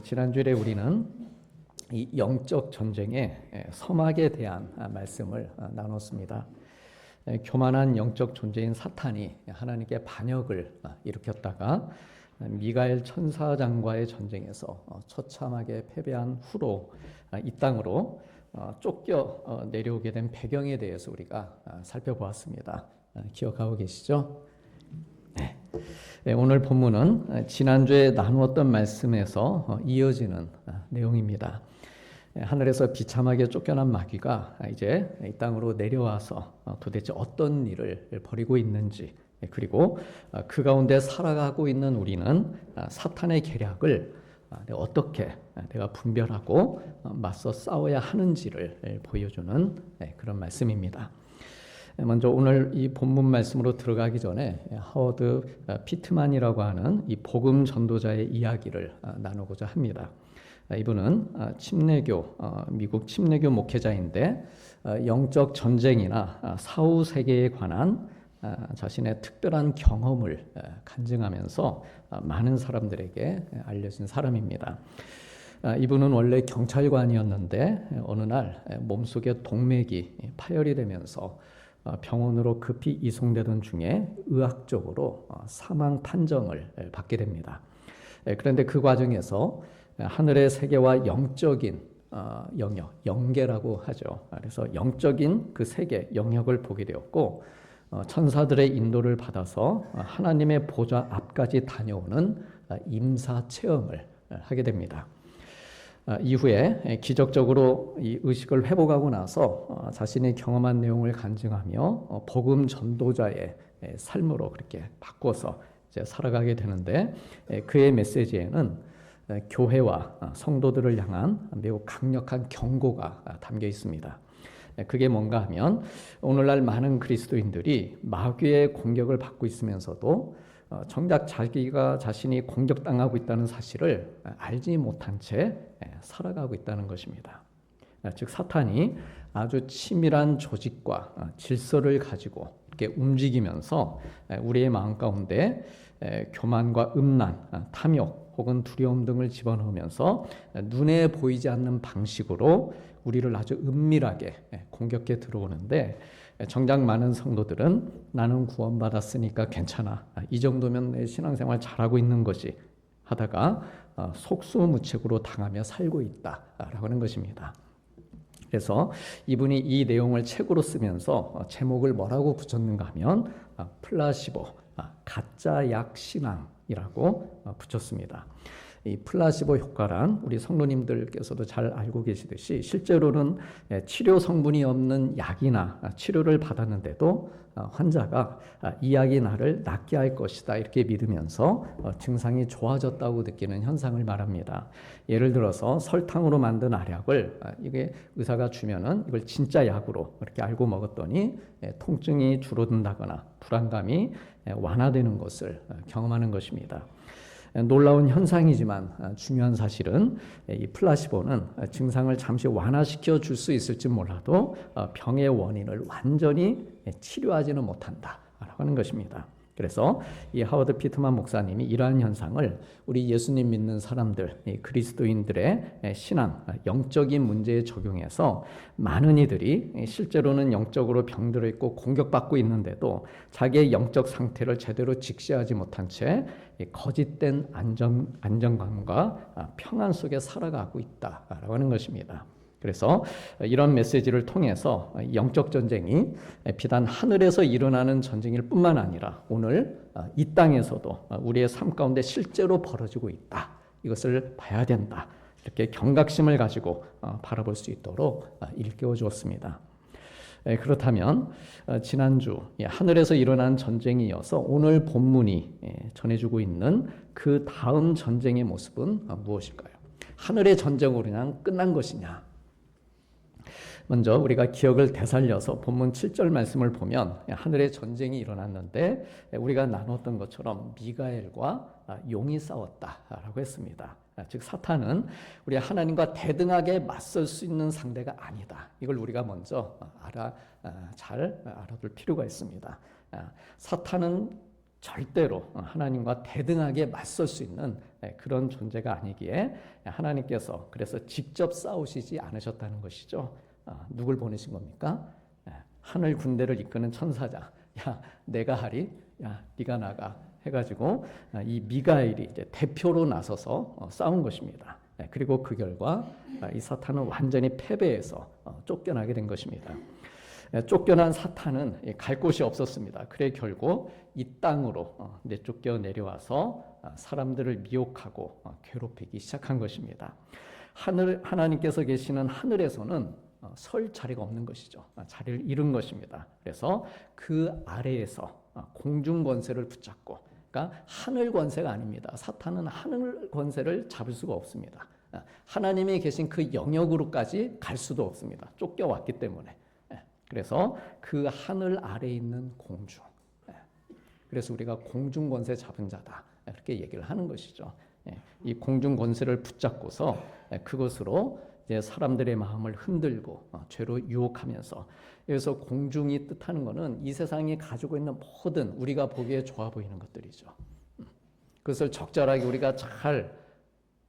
지난주에 우리는 이 영적 전쟁의 서막에 대한 말씀을 나눴습니다. 교만한 영적 존재인 사탄이 하나님께 반역을 일으켰다가 미가엘 천사장과의 전쟁에서 처참하게 패배한 후로 이 땅으로 쫓겨 내려오게 된 배경에 대해서 우리가 살펴보았습니다. 기억하고 계시죠? 네, 오늘 본문은 지난주에 나누었던 말씀에서 이어지는 내용입니다. 하늘에서 비참하게 쫓겨난 마귀가 이제 이 땅으로 내려와서 도대체 어떤 일을 벌이고 있는지, 그리고 그 가운데 살아가고 있는 우리는 사탄의 계략을 어떻게 내가 분별하고 맞서 싸워야 하는지를 보여주는 그런 말씀입니다. 먼저 오늘 이 본문 말씀으로 들어가기 전에 하워드 피트만이라고 하는 이 복음 전도자의 이야기를 나누고자 합니다. 이분은 미국 침례교 목회자인데 영적 전쟁이나 사후 세계에 관한 자신의 특별한 경험을 간증하면서 많은 사람들에게 알려진 사람입니다. 이분은 원래 경찰관이었는데 어느 날 몸속에 동맥이 파열이 되면서 병원으로 급히 이송되던 중에 의학적으로 사망 판정을 받게 됩니다. 그런데 그 과정에서 하늘의 세계와 영적인 영역, 영계라고 하죠. 그래서 영적인 그 세계, 영역을 보게 되었고 천사들의 인도를 받아서 하나님의 보좌 앞까지 다녀오는 임사 체험을 하게 됩니다. 이후에 기적적으로 이 의식을 회복하고 나서 자신이 경험한 내용을 간증하며 복음 전도자의 삶으로 그렇게 바꿔서 이제 살아가게 되는데 그의 메시지에는 교회와 성도들을 향한 매우 강력한 경고가 담겨 있습니다. 그게 뭔가 하면 오늘날 많은 그리스도인들이 마귀의 공격을 받고 있으면서도 정작 자기가 자신이 공격당하고 있다는 사실을 알지 못한 채 살아가고 있다는 것입니다. 즉 사탄이 아주 치밀한 조직과 질서를 가지고 이렇게 움직이면서 우리의 마음 가운데 교만과 음란, 탐욕 혹은 두려움 등을 집어넣으면서 눈에 보이지 않는 방식으로 우리를 아주 은밀하게 공격해 들어오는데 정작 많은 성도들은 나는 구원받았으니까 괜찮아, 이 정도면 내 신앙생활 잘하고 있는 거지 하다가 속수무책으로 당하며 살고 있다라고 하는 것입니다. 그래서 이분이 이 내용을 책으로 쓰면서 제목을 뭐라고 붙였는가 하면 플라시보, 가짜 약 신앙이라고 붙였습니다. 이 플라시보 효과란 우리 성도님들께서도 잘 알고 계시듯이 실제로는 치료 성분이 없는 약이나 치료를 받았는데도 환자가 이 약이 나를 낫게 할 것이다 이렇게 믿으면서 증상이 좋아졌다고 느끼는 현상을 말합니다. 예를 들어서 설탕으로 만든 알약을 이게 의사가 주면은 이걸 진짜 약으로 이렇게 알고 먹었더니 통증이 줄어든다거나 불안감이 완화되는 것을 경험하는 것입니다. 놀라운 현상이지만 중요한 사실은 이 플라시보는 증상을 잠시 완화시켜 줄 수 있을지 몰라도 병의 원인을 완전히 치료하지는 못한다라고 하는 것입니다. 그래서 이 하워드 피트만 목사님이 이러한 현상을 우리 예수님 믿는 사람들, 그리스도인들의 신앙, 영적인 문제에 적용해서 많은 이들이 실제로는 영적으로 병들어 있고 공격받고 있는데도 자기의 영적 상태를 제대로 직시하지 못한 채 거짓된 안정감과 평안 속에 살아가고 있다라고 하는 것입니다. 그래서 이런 메시지를 통해서 영적 전쟁이 비단 하늘에서 일어나는 전쟁일 뿐만 아니라 오늘 이 땅에서도 우리의 삶 가운데 실제로 벌어지고 있다. 이것을 봐야 된다. 이렇게 경각심을 가지고 바라볼 수 있도록 일깨워 주었습니다. 그렇다면 지난주 하늘에서 일어난 전쟁이 이어서 오늘 본문이 전해주고 있는 그 다음 전쟁의 모습은 무엇일까요? 하늘의 전쟁으로 그냥 끝난 것이냐? 먼저 우리가 기억을 되살려서 본문 7절 말씀을 보면 하늘의 전쟁이 일어났는데 우리가 나눴던 것처럼 미가엘과 용이 싸웠다라고 했습니다. 즉 사탄은 우리 하나님과 대등하게 맞설 수 있는 상대가 아니다. 이걸 우리가 먼저 잘 알아둘 필요가 있습니다. 사탄은 절대로 하나님과 대등하게 맞설 수 있는 그런 존재가 아니기에 하나님께서 그래서 직접 싸우시지 않으셨다는 것이죠. 누굴 보내신 겁니까? 하늘 군대를 이끄는 천사장. 야, 내가 하리. 야, 네가 나가. 해가지고 이 미가엘이 이제 대표로 나서서 싸운 것입니다. 그리고 그 결과 이 사탄은 완전히 패배해서 쫓겨나게 된 것입니다. 쫓겨난 사탄은 갈 곳이 없었습니다. 그래 결국 이 땅으로 내쫓겨 내려와서 사람들을 미혹하고 괴롭히기 시작한 것입니다. 하나님께서 계시는 하늘에서는 설 자리가 없는 것이죠. 자리를 잃은 것입니다. 그래서 그 아래에서 공중 권세를 붙잡고, 그러니까 하늘 권세가 아닙니다. 사탄은 하늘 권세를 잡을 수가 없습니다. 하나님이 계신 그 영역으로까지 갈 수도 없습니다. 쫓겨왔기 때문에. 그래서 그 하늘 아래에 있는 공중. 그래서 우리가 공중 권세 잡은 자다. 이렇게 얘기를 하는 것이죠. 이 공중 권세를 붙잡고서 그것으로 이제 사람들의 마음을 흔들고 죄로 유혹하면서, 여기서 공중이 뜻하는 것은 이 세상이 가지고 있는 모든 우리가 보기에 좋아 보이는 것들이죠. 그것을 적절하게 우리가 잘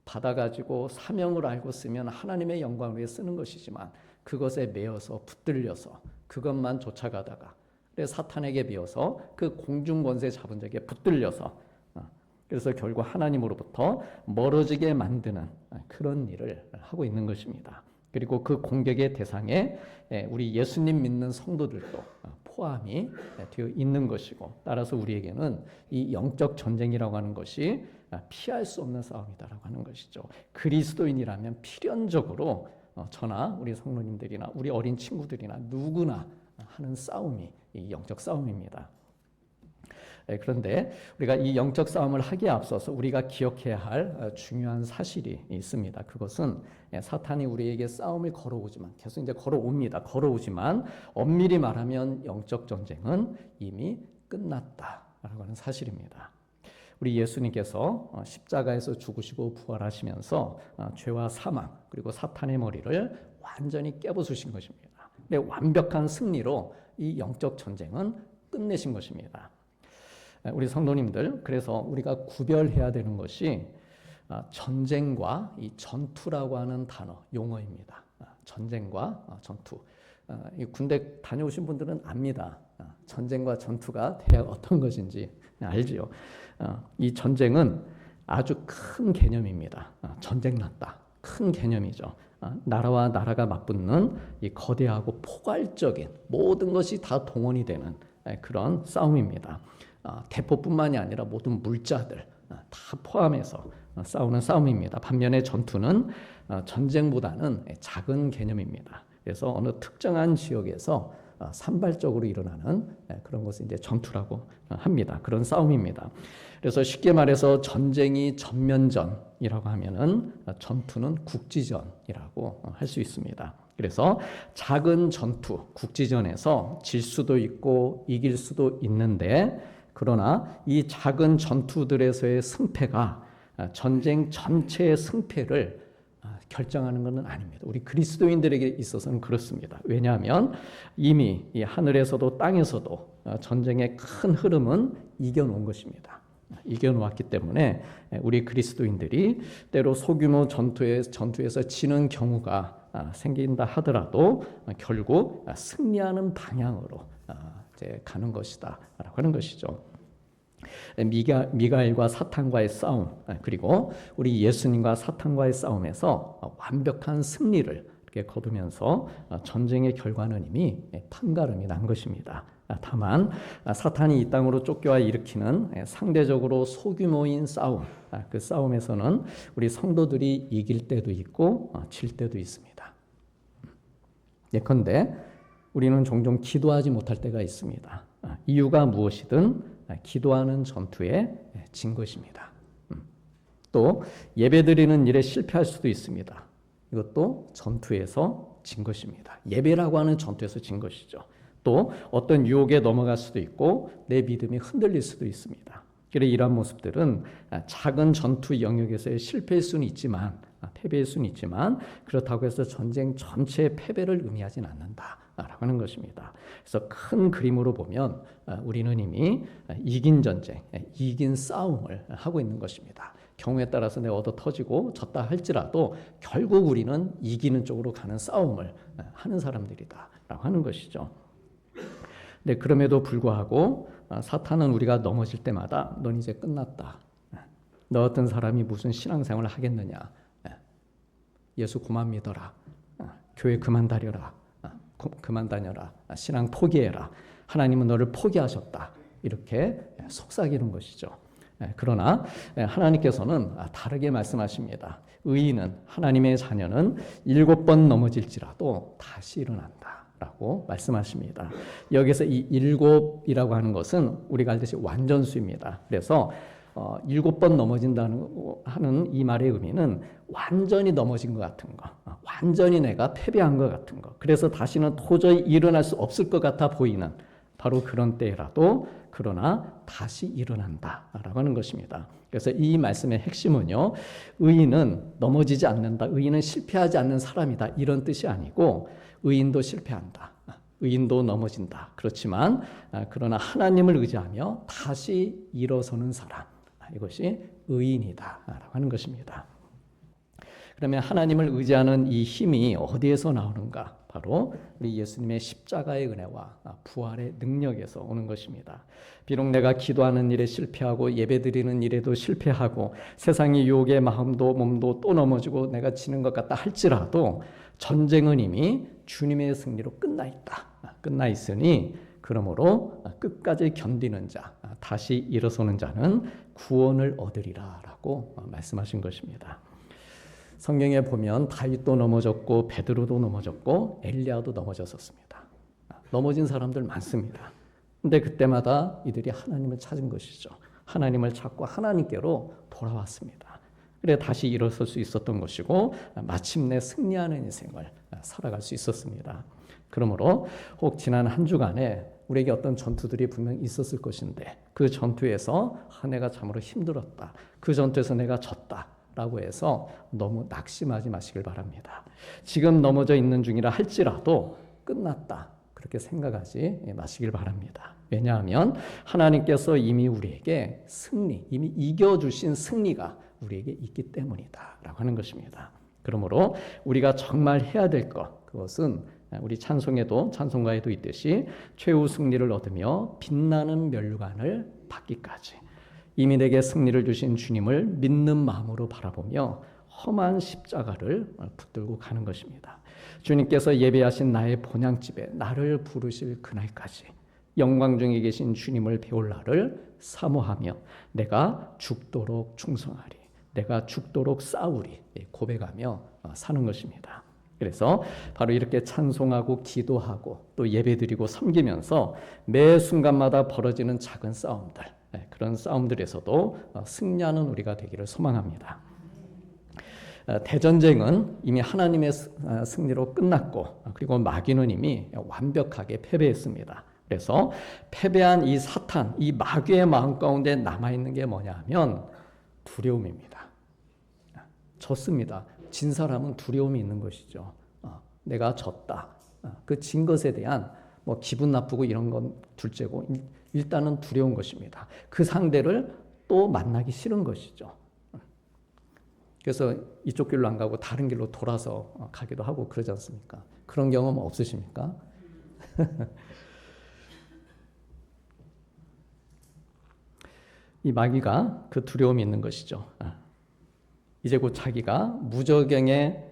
받아가지고 사명을 알고 쓰면 하나님의 영광을 위해 쓰는 것이지만, 그것에 매여서 붙들려서 그것만 쫓아가다가 사탄에게 매여서 그 공중 권세 잡은 자에게 붙들려서, 그래서 결국 하나님으로부터 멀어지게 만드는 그런 일을 하고 있는 것입니다. 그리고 그 공격의 대상에 우리 예수님 믿는 성도들도 포함이 되어 있는 것이고, 따라서 우리에게는 이 영적 전쟁이라고 하는 것이 피할 수 없는 싸움이다라고 하는 것이죠. 그리스도인이라면 필연적으로 저나 우리 성도님들이나 우리 어린 친구들이나 누구나 하는 싸움이 이 영적 싸움입니다. 그런데 우리가 이 영적 싸움을 하기에 앞서서 우리가 기억해야 할 중요한 사실이 있습니다. 그것은 사탄이 우리에게 싸움을 걸어오지만, 계속 이제 걸어옵니다. 걸어오지만 엄밀히 말하면 영적 전쟁은 이미 끝났다라고 하는 사실입니다. 우리 예수님께서 십자가에서 죽으시고 부활하시면서 죄와 사망 그리고 사탄의 머리를 완전히 깨부수신 것입니다. 근데 완벽한 승리로 이 영적 전쟁은 끝내신 것입니다. 우리 성도님들, 그래서 우리가 구별해야 되는 것이 전쟁과 이 전투라고 하는 단어, 용어입니다. 전쟁과 전투. 이 군대 다녀오신 분들은 압니다. 전쟁과 전투가 대략 어떤 것인지 알지요. 이 전쟁은 아주 큰 개념입니다. 전쟁 났다. 큰 개념이죠. 나라와 나라가 맞붙는 이 거대하고 포괄적인 모든 것이 다 동원이 되는 그런 싸움입니다. 대포뿐만이 아니라 모든 물자들 다 포함해서 싸우는 싸움입니다. 반면에 전투는 전쟁보다는 작은 개념입니다. 그래서 어느 특정한 지역에서 산발적으로 일어나는 그런 것을 이제 전투라고 합니다. 그런 싸움입니다. 그래서 쉽게 말해서 전쟁이 전면전이라고 하면은 전투는 국지전이라고 할 수 있습니다. 그래서 작은 전투, 국지전에서 질 수도 있고 이길 수도 있는데, 그러나 이 작은 전투들에서의 승패가 전쟁 전체의 승패를 결정하는 것은 아닙니다. 우리 그리스도인들에게 있어서는 그렇습니다. 왜냐하면 이미 이 하늘에서도 땅에서도 전쟁의 큰 흐름은 이겨놓은 것입니다. 이겨놓았기 때문에 우리 그리스도인들이 때로 소규모 전투에서 지는 경우가 생긴다 하더라도 결국 승리하는 방향으로 이제 가는 것이다라고 하는 것이죠. 미가엘과 사탄과의 싸움, 그리고 우리 예수님과 사탄과의 싸움에서 완벽한 승리를 이렇게 거두면서 전쟁의 결과는 이미 판가름이 난 것입니다. 다만 사탄이 이 땅으로 쫓겨와 일으키는 상대적으로 소규모인 싸움, 그 싸움에서는 우리 성도들이 이길 때도 있고 질 때도 있습니다. 예컨대 우리는 종종 기도하지 못할 때가 있습니다. 이유가 무엇이든 기도하는 전투에 진 것입니다. 또 예배드리는 일에 실패할 수도 있습니다. 이것도 전투에서 진 것입니다. 예배라고 하는 전투에서 진 것이죠. 또 어떤 유혹에 넘어갈 수도 있고 내 믿음이 흔들릴 수도 있습니다. 그래 이러한 모습들은 작은 전투 영역에서의 실패일 수는 있지만, 패배일 수는 있지만, 그렇다고 해서 전쟁 전체의 패배를 의미하진 않는다. 하는 것입니다. 그래서 큰 그림으로 보면 우리는 이미 이긴 전쟁, 이긴 싸움을 하고 있는 것입니다. 경우에 따라서 내가 얻어 터지고 졌다 할지라도 결국 우리는 이기는 쪽으로 가는 싸움을 하는 사람들이다라고 하는 것이죠. 네, 그럼에도 불구하고 사탄은 우리가 넘어질 때마다 넌 이제 끝났다. 너 어떤 사람이 무슨 신앙생활을 하겠느냐. 예수 그만 믿어라. 교회 그만 다녀라. 그만 다녀라. 신앙 포기해라. 하나님은 너를 포기하셨다. 이렇게 속삭이는 것이죠. 그러나 하나님께서는 다르게 말씀하십니다. 의인은, 하나님의 자녀는 7번 넘어질지라도 다시 일어난다 라고 말씀하십니다. 여기서 이 7이라고 하는 것은 우리가 알듯이 완전수입니다. 그래서 7번 넘어진다는 하는 이 말의 의미는 완전히 넘어진 것 같은 거, 완전히 내가 패배한 것 같은 거, 그래서 다시는 도저히 일어날 수 없을 것 같아 보이는 바로 그런 때라도 그러나 다시 일어난다라고 하는 것입니다. 그래서 이 말씀의 핵심은요, 의인은 넘어지지 않는다, 의인은 실패하지 않는 사람이다, 이런 뜻이 아니고 의인도 실패한다, 의인도 넘어진다. 그렇지만 그러나 하나님을 의지하며 다시 일어서는 사람, 이것이 의인이다라고 하는 것입니다. 그러면 하나님을 의지하는 이 힘이 어디에서 나오는가? 바로 우리 예수님의 십자가의 은혜와 부활의 능력에서 오는 것입니다. 비록 내가 기도하는 일에 실패하고 예배드리는 일에도 실패하고 세상의 유혹의 마음도 몸도 또 넘어지고 내가 지는 것 같다 할지라도 전쟁은 이미 주님의 승리로 끝나 있다. 끝나 있으니 그러므로 끝까지 견디는 자, 다시 일어서는 자는 구원을 얻으리라 라고 말씀하신 것입니다. 성경에 보면 다윗도 넘어졌고 베드로도 넘어졌고 엘리야도 넘어졌었습니다. 넘어진 사람들 많습니다. 근데 그때마다 이들이 하나님을 찾은 것이죠. 하나님을 찾고 하나님께로 돌아왔습니다. 그래 다시 일어설 수 있었던 것이고 마침내 승리하는 인생을 살아갈 수 있었습니다. 그러므로 혹 지난 한 주간에 우리에게 어떤 전투들이 분명 있었을 것인데 그 전투에서 내가 참으로 힘들었다. 그 전투에서 내가 졌다. 라고 해서 너무 낙심하지 마시길 바랍니다. 지금 넘어져 있는 중이라 할지라도 끝났다. 그렇게 생각하지 마시길 바랍니다. 왜냐하면 하나님께서 이미 우리에게 승리, 이미 이겨주신 승리가 우리에게 있기 때문이다. 라고 하는 것입니다. 그러므로 우리가 정말 해야 될 것, 그것은 우리 찬송가에도 있듯이 최후 승리를 얻으며 빛나는 면류관을 받기까지 이미 내게 승리를 주신 주님을 믿는 마음으로 바라보며 험한 십자가를 붙들고 가는 것입니다. 주님께서 예배하신 나의 본향집에 나를 부르실 그날까지 영광 중에 계신 주님을 배울 날을 사모하며 내가 죽도록 충성하리, 내가 죽도록 싸우리 고백하며 사는 것입니다. 그래서 바로 이렇게 찬송하고 기도하고 또 예배드리고 섬기면서 매 순간마다 벌어지는 작은 싸움들, 그런 싸움들에서도 승리하는 우리가 되기를 소망합니다. 대전쟁은 이미 하나님의 승리로 끝났고 그리고 마귀는 이미 완벽하게 패배했습니다. 그래서 패배한 이 사탄, 이 마귀의 마음 가운데 남아있는 게 뭐냐 하면 두려움입니다. 졌습니다. 진 사람은 두려움이 있는 것이죠. 내가 졌다. 그 진 것에 대한 뭐 기분 나쁘고 이런 건 둘째고 일단은 두려운 것입니다. 그 상대를 또 만나기 싫은 것이죠. 그래서 이쪽 길로 안 가고 다른 길로 돌아서 가기도 하고 그러지 않습니까? 그런 경험 없으십니까? 이 마귀가 그 두려움이 있는 것이죠. 이제 곧 자기가 무저갱에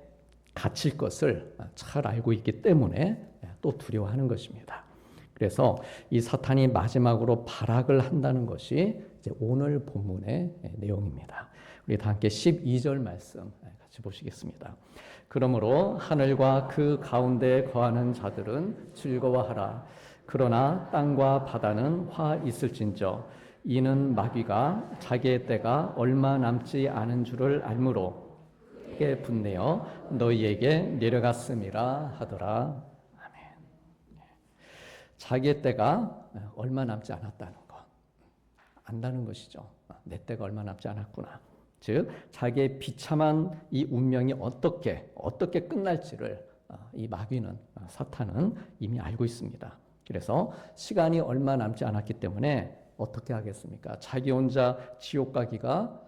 갇힐 것을 잘 알고 있기 때문에 또 두려워하는 것입니다. 그래서 이 사탄이 마지막으로 발악을 한다는 것이 이제 오늘 본문의 내용입니다. 우리 다 함께 12절 말씀 같이 보시겠습니다. 그러므로 하늘과 그 가운데 거하는 자들은 즐거워하라. 그러나 땅과 바다는 화 있을진저 이는 마귀가 자기의 때가 얼마 남지 않은 줄을 알므로 크게 분내어 너희에게 내려갔음이라 하더라. 아멘. 자기의 때가 얼마 남지 않았다는 것 안다는 것이죠. 내 때가 얼마 남지 않았구나. 즉 자기의 비참한 이 운명이 어떻게 끝날지를 이 마귀는 사탄은 이미 알고 있습니다. 그래서 시간이 얼마 남지 않았기 때문에 어떻게 하겠습니까? 자기 혼자 지옥 가기가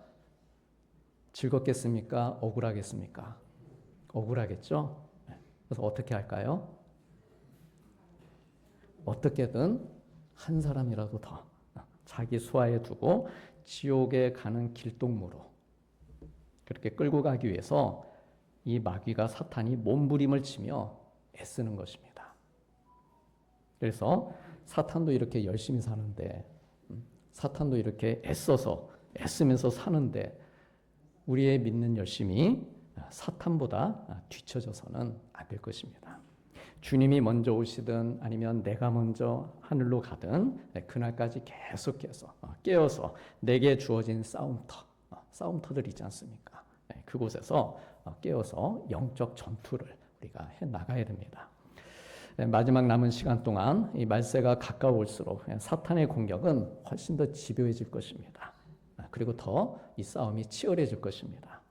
즐겁겠습니까? 억울하겠습니까? 억울하겠죠? 그래서 어떻게 할까요? 어떻게든 한 사람이라도 더 자기 수하에 두고 지옥에 가는 길동무로 그렇게 끌고 가기 위해서 이 마귀가 사탄이 몸부림을 치며 애쓰는 것입니다. 그래서 사탄도 이렇게 열심히 사는데, 사탄도 이렇게 애쓰면서 사는데 우리의 믿는 열심이 사탄보다 뒤처져서는 안 될 것입니다. 주님이 먼저 오시든 아니면 내가 먼저 하늘로 가든 그날까지 계속해서 깨어서 내게 주어진 싸움터들 있지 않습니까? 그곳에서 깨어서 영적 전투를 우리가 해 나가야 됩니다. 마지막 남은 시간 동안 이 말세가 가까울수록 사탄의 공격은 훨씬 더 집요해질 것입니다. 그리고 더 이 싸움이 치열해질 것입니다.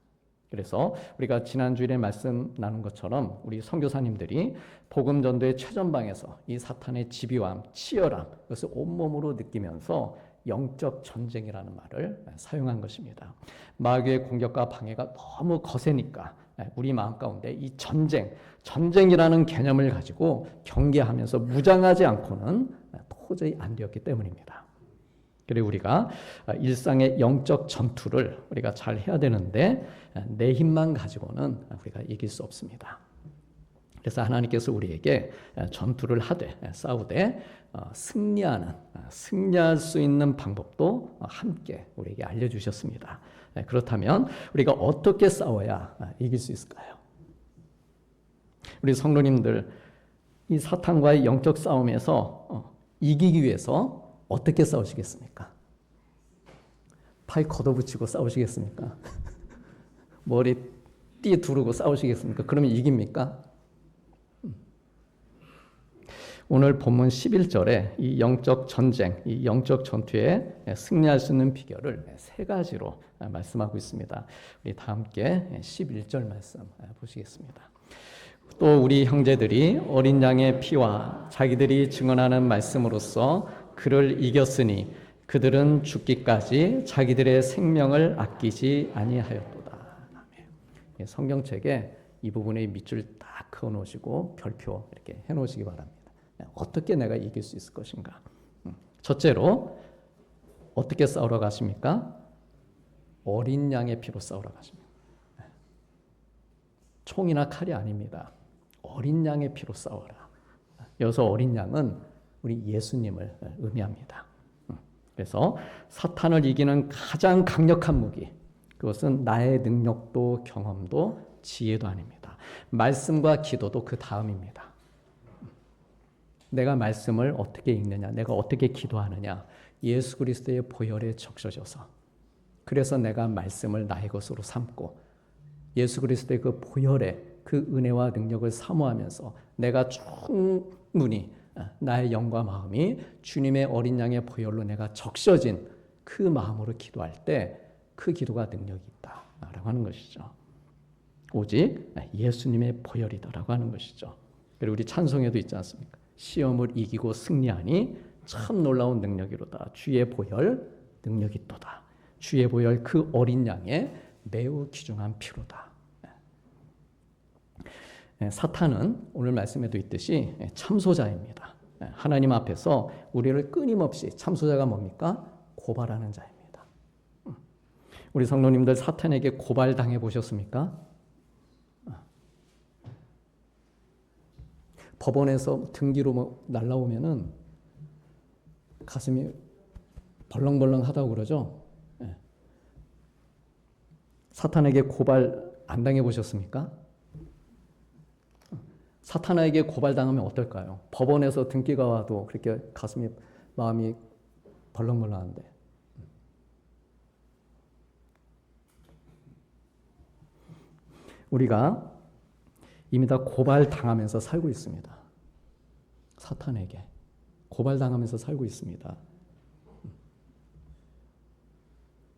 그래서 우리가 지난 주일에 말씀 나눈 것처럼 우리 선교사님들이 복음 전도의 최전방에서 이 사탄의 집요함, 치열함 그것을 온몸으로 느끼면서 영적 전쟁이라는 말을 사용한 것입니다. 마귀의 공격과 방해가 너무 거세니까 우리 마음 가운데 이 전쟁이라는 개념을 가지고 경계하면서 무장하지 않고는 도저히 안 되었기 때문입니다. 그리고 우리가 일상의 영적 전투를 우리가 잘 해야 되는데 내 힘만 가지고는 우리가 이길 수 없습니다. 그래서 하나님께서 우리에게 전투를 하되 싸우되 승리할 수 있는 방법도 함께 우리에게 알려주셨습니다. 그렇다면 우리가 어떻게 싸워야 이길 수 있을까요? 우리 성도님들 이 사탄과의 영적 싸움에서 이기기 위해서 어떻게 싸우시겠습니까? 팔 걷어붙이고 싸우시겠습니까? 머리 띠 두르고 싸우시겠습니까? 그러면 이깁니까? 오늘 본문 11절에 이 영적 전쟁, 이 영적 전투에 승리할 수 있는 비결을 세 가지로 말씀하고 있습니다. 우리 다 함께 11절 말씀 보시겠습니다. 또 우리 형제들이 어린 양의 피와 자기들이 증언하는 말씀으로써 그를 이겼으니 그들은 죽기까지 자기들의 생명을 아끼지 아니하였도다. 아멘. 성경책에 이 부분에 밑줄 딱 그어 놓으시고 별표 이렇게 해 놓으시기 바랍니다. 어떻게 내가 이길 수 있을 것인가? 첫째로 어떻게 싸우러 가십니까? 어린 양의 피로 싸우러 가십니다. 총이나 칼이 아닙니다. 어린 양의 피로 싸워라. 여기서 어린 양은 우리 예수님을 의미합니다. 그래서 사탄을 이기는 가장 강력한 무기, 그것은 나의 능력도 경험도 지혜도 아닙니다. 말씀과 기도도 그 다음입니다. 내가 말씀을 어떻게 읽느냐, 내가 어떻게 기도하느냐, 예수 그리스도의 보혈에 적셔져서 그래서 내가 말씀을 나의 것으로 삼고 예수 그리스도의 그 보혈에 그 은혜와 능력을 사모하면서 내가 충분히 나의 영과 마음이 주님의 어린 양의 보혈로 내가 적셔진 그 마음으로 기도할 때 그 기도가 능력이 있다라고 하는 것이죠. 오직 예수님의 보혈이다라고 하는 것이죠. 그리고 우리 찬송에도 있지 않습니까? 시험을 이기고 승리하니 참 놀라운 능력이로다. 주의 보혈 능력이 있도다. 주의 보혈 그 어린 양의 매우 귀중한 피로다. 사탄은 오늘 말씀에도 있듯이 참소자입니다. 하나님 앞에서 우리를 끊임없이, 참소자가 뭡니까? 고발하는 자입니다. 우리 성도님들 사탄에게 고발당해 보셨습니까? 법원에서 등기로 날라오면은 가슴이 벌렁벌렁하다고 그러죠. 사탄에게 고발 안 당해 보셨습니까? 사탄에게 고발당하면 어떨까요? 법원에서 등기가 와도 그렇게 마음이 벌렁벌렁한데. 우리가 이미 다 고발당하면서 살고 있습니다. 사탄에게 고발당하면서 살고 있습니다.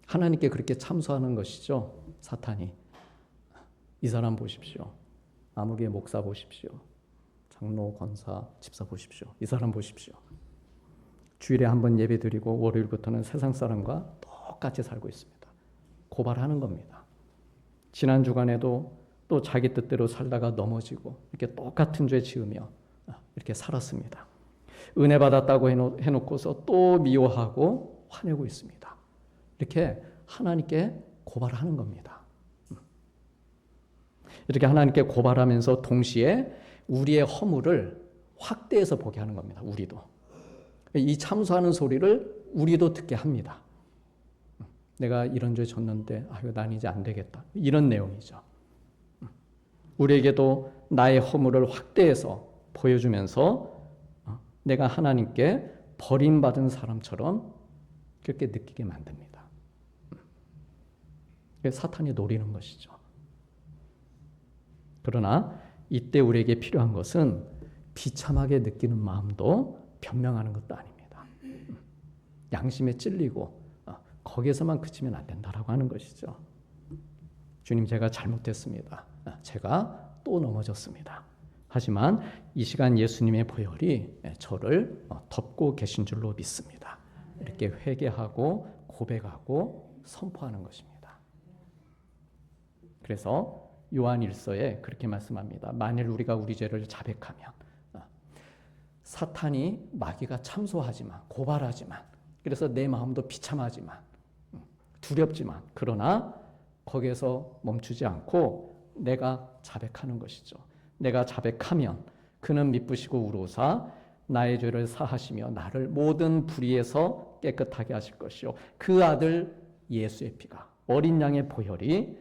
하나님께 그렇게 참소하는 것이죠. 사탄이. 이 사람 보십시오. 아무개 목사 보십시오. 장로, 권사, 집사 보십시오. 이 사람 보십시오. 주일에 한 번 예배 드리고 월요일부터는 세상 사람과 똑같이 살고 있습니다. 고발하는 겁니다. 지난 주간에도 또 자기 뜻대로 살다가 넘어지고 이렇게 똑같은 죄 지으며 이렇게 살았습니다. 은혜 받았다고 해놓고서 또 미워하고 화내고 있습니다. 이렇게 하나님께 고발하는 겁니다. 이렇게 하나님께 고발하면서 동시에 우리의 허물을 확대해서 보게 하는 겁니다. 우리도. 이 참소하는 소리를 우리도 듣게 합니다. 내가 이런 죄 졌는데 난 이제 안 되겠다. 이런 내용이죠. 우리에게도 나의 허물을 확대해서 보여주면서 내가 하나님께 버림받은 사람처럼 그렇게 느끼게 만듭니다. 사탄이 노리는 것이죠. 그러나 이때 우리에게 필요한 것은 비참하게 느끼는 마음도 변명하는 것도 아닙니다. 양심에 찔리고 거기에서만 그치면 안 된다라고 하는 것이죠. 주님, 제가 잘못했습니다. 제가 또 넘어졌습니다. 하지만 이 시간 예수님의 보혈이 저를 덮고 계신 줄로 믿습니다. 이렇게 회개하고 고백하고 선포하는 것입니다. 그래서 요한 1서에 그렇게 말씀합니다. 만일 우리가 우리 죄를 자백하면 사탄이 마귀가 참소하지만 고발하지만 그래서 내 마음도 비참하지만 두렵지만 그러나 거기에서 멈추지 않고 내가 자백하는 것이죠. 내가 자백하면 그는 미쁘시고 우로사 나의 죄를 사하시며 나를 모든 불의에서 깨끗하게 하실 것이요 그 아들 예수의 피가 어린 양의 보혈이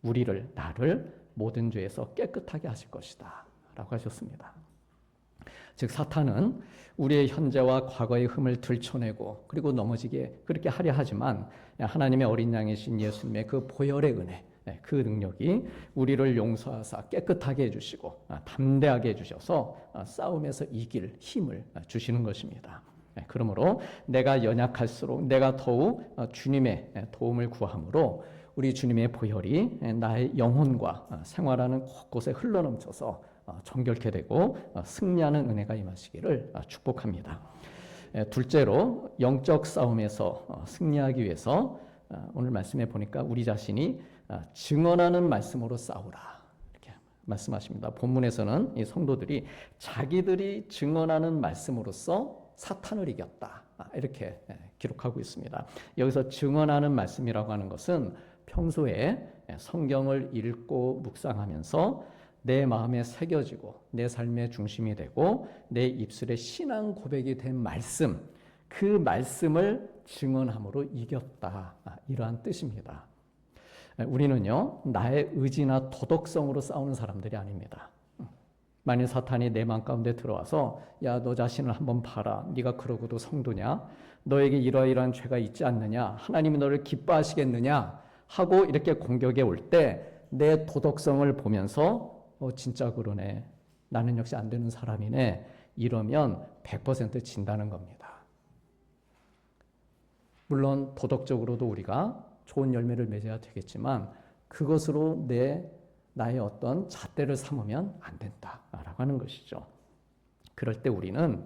우리를 나를 모든 죄에서 깨끗하게 하실 것이다 라고 하셨습니다. 즉 사탄은 우리의 현재와 과거의 흠을 들춰내고 그리고 넘어지게 그렇게 하려 하지만 하나님의 어린 양이신 예수님의 그 보혈의 은혜 그 능력이 우리를 용서하사 깨끗하게 해주시고 담대하게 해주셔서 싸움에서 이길 힘을 주시는 것입니다. 그러므로 내가 연약할수록 내가 더욱 주님의 도움을 구함으로 우리 주님의 보혈이 나의 영혼과 생활하는 곳곳에 흘러넘쳐서 정결케 되고 승리하는 은혜가 임하시기를 축복합니다. 둘째로 영적 싸움에서 승리하기 위해서 오늘 말씀에 보니까 우리 자신이 증언하는 말씀으로 싸우라 이렇게 말씀하십니다. 본문에서는 이 성도들이 자기들이 증언하는 말씀으로써 사탄을 이겼다 이렇게 기록하고 있습니다. 여기서 증언하는 말씀이라고 하는 것은 평소에 성경을 읽고 묵상하면서 내 마음에 새겨지고 내 삶의 중심이 되고 내 입술에 신앙 고백이 된 말씀, 그 말씀을 증언함으로 이겼다 이러한 뜻입니다. 우리는요 나의 의지나 도덕성으로 싸우는 사람들이 아닙니다. 만일 사탄이 내 마음 가운데 들어와서 야, 너 자신을 한번 봐라. 네가 그러고도 성도냐? 너에게 이러이러한 죄가 있지 않느냐? 하나님이 너를 기뻐하시겠느냐? 하고 이렇게 공격에 올 때 내 도덕성을 보면서 진짜 그러네. 나는 역시 안 되는 사람이네. 이러면 100% 진다는 겁니다. 물론 도덕적으로도 우리가 좋은 열매를 맺어야 되겠지만 그것으로 나의 어떤 잣대를 삼으면 안 된다라고 하는 것이죠. 그럴 때 우리는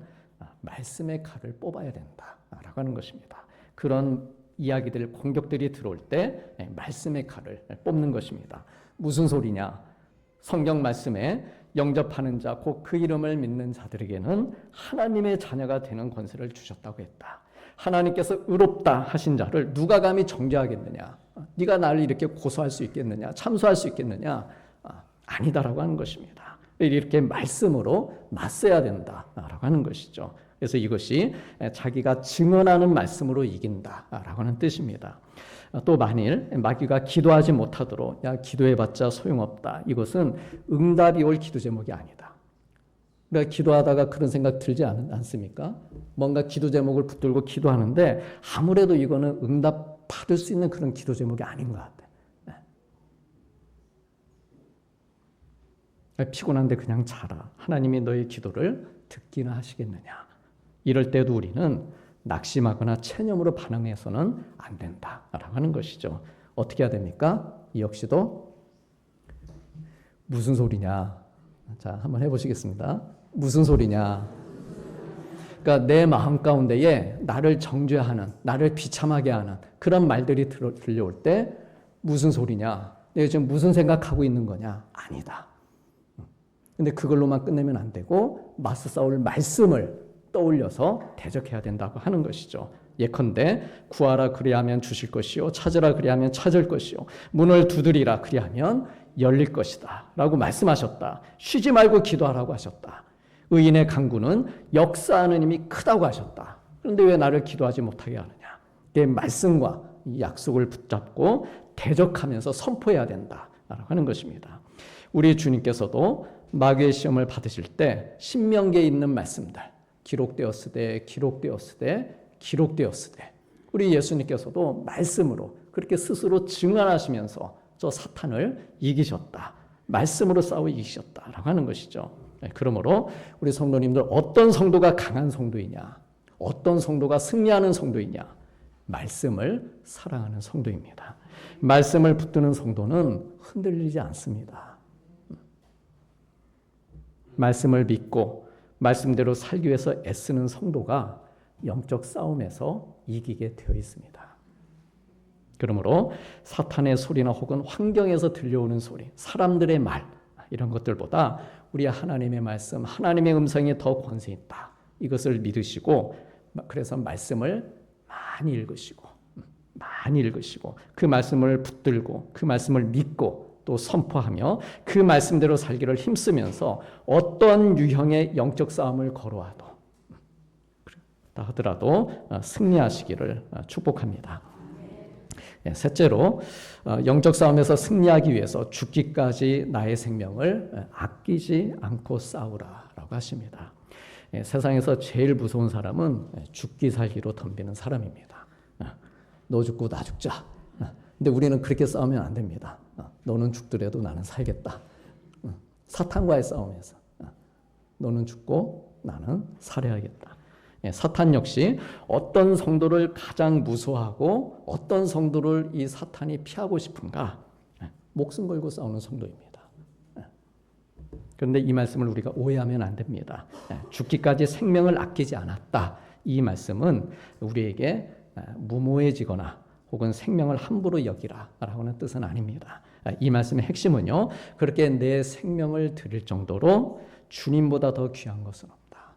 말씀의 칼을 뽑아야 된다라고 하는 것입니다. 그런 이야기들, 공격들이 들어올 때 말씀의 칼을 뽑는 것입니다. 무슨 소리냐? 성경 말씀에 영접하는 자, 곧 그 이름을 믿는 자들에게는 하나님의 자녀가 되는 권세를 주셨다고 했다. 하나님께서 의롭다 하신 자를 누가 감히 정죄하겠느냐? 네가 나를 이렇게 고소할 수 있겠느냐? 참소할 수 있겠느냐? 아니다라고 하는 것입니다. 이렇게 말씀으로 맞서야 된다라고 하는 것이죠. 그래서 이것이 자기가 증언하는 말씀으로 이긴다라고 하는 뜻입니다. 또 만일 마귀가 기도하지 못하도록 야 기도해봤자 소용없다. 이것은 응답이 올 기도 제목이 아니다. 그러니까 기도하다가 그런 생각 들지 않습니까? 뭔가 기도 제목을 붙들고 기도하는데 아무래도 이거는 응답 받을 수 있는 그런 기도 제목이 아닌 것 같아. 피곤한데 그냥 자라. 하나님이 너의 기도를 듣기나 하시겠느냐. 이럴 때도 우리는 낙심하거나 체념으로 반응해서는 안 된다라고 하는 것이죠. 어떻게 해야 됩니까? 이 역시도 무슨 소리냐? 자, 한번 해보시겠습니다. 무슨 소리냐? 그러니까 내 마음 가운데에 나를 정죄하는, 나를 비참하게 하는 그런 말들이 들려올 때 무슨 소리냐? 내가 지금 무슨 생각하고 있는 거냐? 아니다. 근데 그걸로만 끝내면 안 되고 맞서 싸울 말씀을 떠올려서 대적해야 된다고 하는 것이죠. 예컨대 구하라 그리하면 주실 것이요 찾으라 그리하면 찾을 것이요 문을 두드리라 그리하면 열릴 것이다 라고 말씀하셨다. 쉬지 말고 기도하라고 하셨다. 의인의 간구는 역사하는 힘이 크다고 하셨다. 그런데 왜 나를 기도하지 못하게 하느냐? 내 말씀과 이 약속을 붙잡고 대적하면서 선포해야 된다라고 하는 것입니다. 우리 주님께서도 마귀의 시험을 받으실 때 신명기에 있는 말씀들 기록되었으되 우리 예수님께서도 말씀으로 그렇게 스스로 증언하시면서 저 사탄을 이기셨다. 말씀으로 싸워 이기셨다라고 하는 것이죠. 그러므로 우리 성도님들 어떤 성도가 강한 성도이냐? 어떤 성도가 승리하는 성도이냐? 말씀을 사랑하는 성도입니다. 말씀을 붙드는 성도는 흔들리지 않습니다. 말씀을 믿고 말씀대로 살기 위해서 애쓰는 성도가 영적 싸움에서 이기게 되어 있습니다. 그러므로 사탄의 소리나 혹은 환경에서 들려오는 소리, 사람들의 말 이런 것들보다 우리 하나님의 말씀, 하나님의 음성이 더 권세 있다. 이것을 믿으시고 그래서 말씀을 많이 읽으시고 그 말씀을 붙들고 그 말씀을 믿고 또 선포하며 그 말씀대로 살기를 힘쓰면서 어떤 유형의 영적 싸움을 걸어와도 하더라도 승리하시기를 축복합니다. 셋째로 영적 싸움에서 승리하기 위해서 죽기까지 나의 생명을 아끼지 않고 싸우라라고 하십니다. 세상에서 제일 무서운 사람은 죽기 살기로 덤비는 사람입니다. 너 죽고 나 죽자. 근데 우리는 그렇게 싸우면 안 됩니다. 너는 죽더라도 나는 살겠다. 사탄과의 싸움에서 너는 죽고 나는 살아야겠다. 사탄 역시 어떤 성도를 가장 무서워하고 어떤 성도를 이 사탄이 피하고 싶은가? 목숨 걸고 싸우는 성도입니다. 그런데 이 말씀을 우리가 오해하면 안 됩니다. 죽기까지 생명을 아끼지 않았다. 이 말씀은 우리에게 무모해지거나 혹은 생명을 함부로 여기라 라고 하는 뜻은 아닙니다. 이 말씀의 핵심은요, 그렇게 내 생명을 드릴 정도로 주님보다 더 귀한 것은 없다.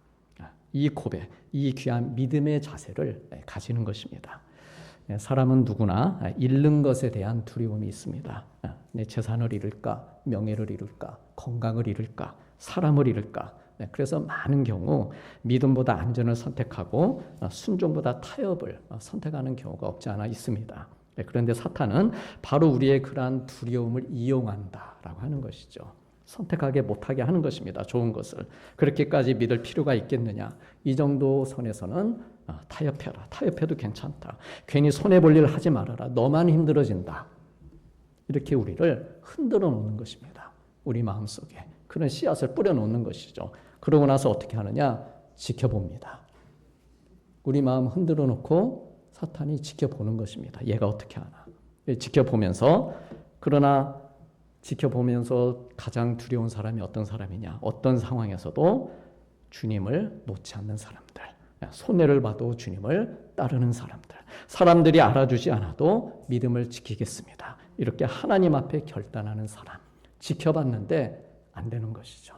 이 고백, 이 귀한 믿음의 자세를 가지는 것입니다. 사람은 누구나 잃는 것에 대한 두려움이 있습니다. 내 재산을 잃을까, 명예를 잃을까, 건강을 잃을까, 사람을 잃을까. 그래서 많은 경우 믿음보다 안전을 선택하고 순종보다 타협을 선택하는 경우가 없지 않아 있습니다. 그런데 사탄은 바로 우리의 그러한 두려움을 이용한다라고 하는 것이죠. 선택하게 못하게 하는 것입니다. 좋은 것을. 그렇게까지 믿을 필요가 있겠느냐. 이 정도 선에서는 타협해라. 타협해도 괜찮다. 괜히 손해볼 일 하지 말아라. 너만 힘들어진다. 이렇게 우리를 흔들어 놓는 것입니다. 우리 마음속에. 그런 씨앗을 뿌려놓는 것이죠. 그러고 나서 어떻게 하느냐? 지켜봅니다. 우리 마음 흔들어 놓고 사탄이 지켜보는 것입니다. 얘가 어떻게 하나. 지켜보면서 그러나 지켜보면서 가장 두려운 사람이 어떤 사람이냐? 어떤 상황에서도 주님을 놓지 않는 사람들. 손해를 봐도 주님을 따르는 사람들. 사람들이 알아주지 않아도 믿음을 지키겠습니다. 이렇게 하나님 앞에 결단하는 사람. 지켜봤는데 안 되는 것이죠.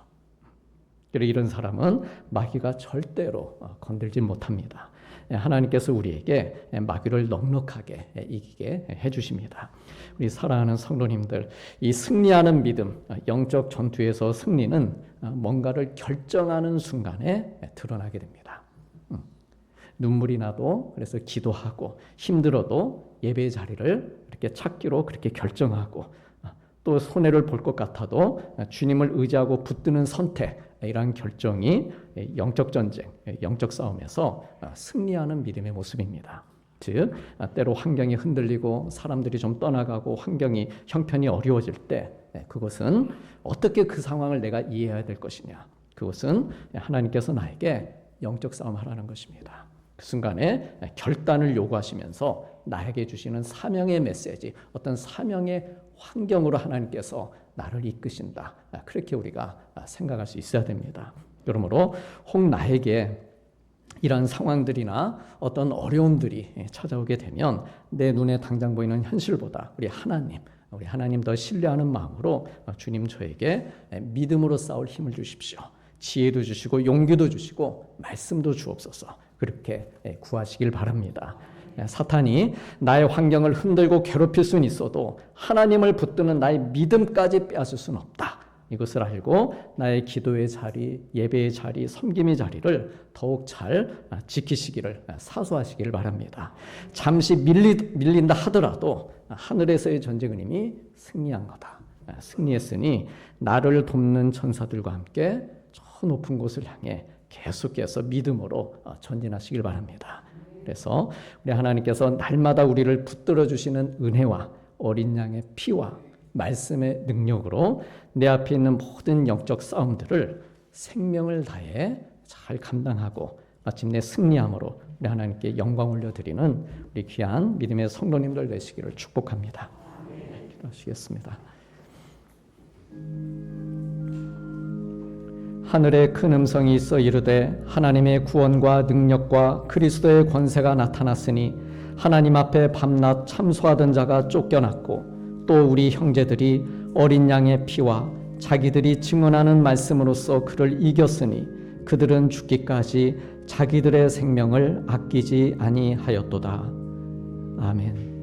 이런 사람은 마귀가 절대로 건들지 못합니다. 하나님께서 우리에게 마귀를 넉넉하게 이기게 해주십니다. 우리 사랑하는 성도님들, 이 승리하는 믿음, 영적 전투에서 승리는 뭔가를 결정하는 순간에 드러나게 됩니다. 눈물이 나도 그래서 기도하고 힘들어도 예배의 자리를 이렇게 찾기로 그렇게 결정하고 또 손해를 볼 것 같아도 주님을 의지하고 붙드는 선택, 이러한 결정이 영적 전쟁, 영적 싸움에서 승리하는 믿음의 모습입니다. 즉 때로 환경이 흔들리고 사람들이 좀 떠나가고 환경이 형편이 어려워질 때 그것은 어떻게 그 상황을 내가 이해해야 될 것이냐. 그것은 하나님께서 나에게 영적 싸움하라는 것입니다. 그 순간에 결단을 요구하시면서 나에게 주시는 사명의 메시지, 어떤 사명의 환경으로 하나님께서 나를 이끄신다. 그렇게 우리가 생각할 수 있어야 됩니다. 그러므로 혹 나에게 이런 상황들이나 어떤 어려움들이 찾아오게 되면 내 눈에 당장 보이는 현실보다 우리 하나님 더 신뢰하는 마음으로 주님 저에게 믿음으로 싸울 힘을 주십시오. 지혜도 주시고 용기도 주시고 말씀도 주옵소서. 그렇게 구하시길 바랍니다. 사탄이 나의 환경을 흔들고 괴롭힐 수는 있어도 하나님을 붙드는 나의 믿음까지 빼앗을 수는 없다. 이것을 알고 나의 기도의 자리, 예배의 자리, 섬김의 자리를 더욱 잘 지키시기를 사수하시기를 바랍니다. 잠시 밀린다 하더라도 하늘에서의 전쟁은 이미 승리한 거다. 승리했으니 나를 돕는 천사들과 함께 저 높은 곳을 향해 계속해서 믿음으로 전진하시길 바랍니다. 그래서 우리 하나님께서 날마다 우리를 붙들어 주시는 은혜와 어린 양의 피와 말씀의 능력으로 내 앞에 있는 모든 영적 싸움들을 생명을 다해 잘 감당하고 마침내 승리함으로 우리 하나님께 영광 올려드리는 우리 귀한 믿음의 성도님들 되시기를 축복합니다. 기도하시겠습니다. 하늘에 큰 음성이 있어 이르되 하나님의 구원과 능력과 그리스도의 권세가 나타났으니 하나님 앞에 밤낮 참소하던 자가 쫓겨났고 또 우리 형제들이 어린 양의 피와 자기들이 증언하는 말씀으로써 그를 이겼으니 그들은 죽기까지 자기들의 생명을 아끼지 아니하였도다. 아멘.